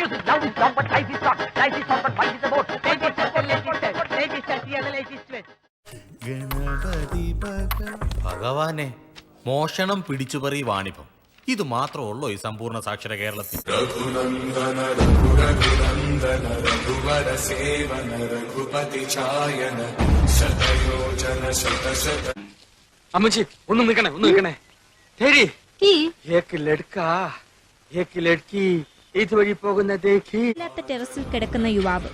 music, loud is long, but life is short. Life is short, but life is a boat. Latest see and the latest twist. ഭഗവാനെ, മോഷണം പിടിച്ചുപറി വാണിഭം, ഇത് മാത്രമുള്ളൂ ഈ സമ്പൂർണ്ണ സാക്ഷര കേരളത്തിൽ. അമ്മച്ചി ഒന്ന് നിൽക്കണേ ഇതുവഴി പോകുന്ന ടെറസിൽ കിടക്കുന്ന യുവാവ്,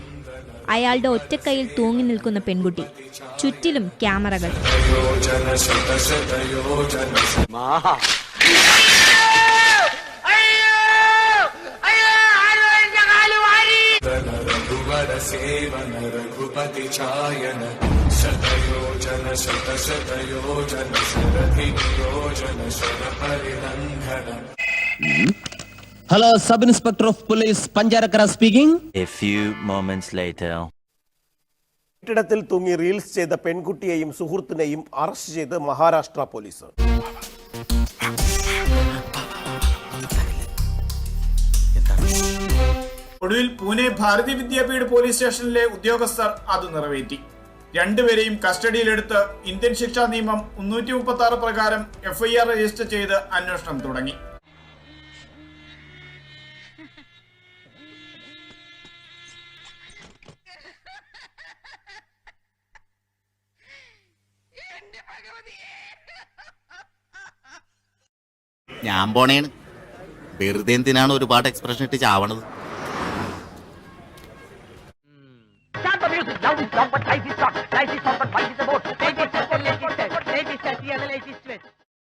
അയാളുടെ ഒറ്റക്കൈയിൽ തൂങ്ങി നിൽക്കുന്ന പെൺകുട്ടി, ചുറ്റിലും ക്യാമറകൾ. Hello, Sub Inspector of Police Panjarakara speaking. A few moments later. കെട്ടിടത്തിൽ തൂങ്ങി റീൽസ് ചെയ്ത പെൺകുട്ടിയെയും സുഹൃത്തിനെയും അറസ്റ്റ് ചെയ്ത് മഹാരാഷ്ട്ര പോലീസ്. ഒടുവിൽ പൂനെ ഭാരതി വിദ്യാപീഠ പോലീസ് സ്റ്റേഷനിലെ ഉദ്യോഗസ്ഥർ അത് നിറവേറ്റി. രണ്ടുപേരെയും കസ്റ്റഡിയിലെടുത്ത് ഇന്ത്യൻ ശിക്ഷാ നിയമം 336 പ്രകാരം FIR രജിസ്റ്റർ ചെയ്ത് അന്വേഷണം തുടങ്ങി. ഞാൻ പോണേണ്. വെറുതെ എന്തിനാണ് ഒരുപാട് എക്സ്പ്രഷൻ ഇട്ട് ചാവണത്? Start the music, loud is long, but life is short. Life is short, but life is a boat. Latest see and the latest twist.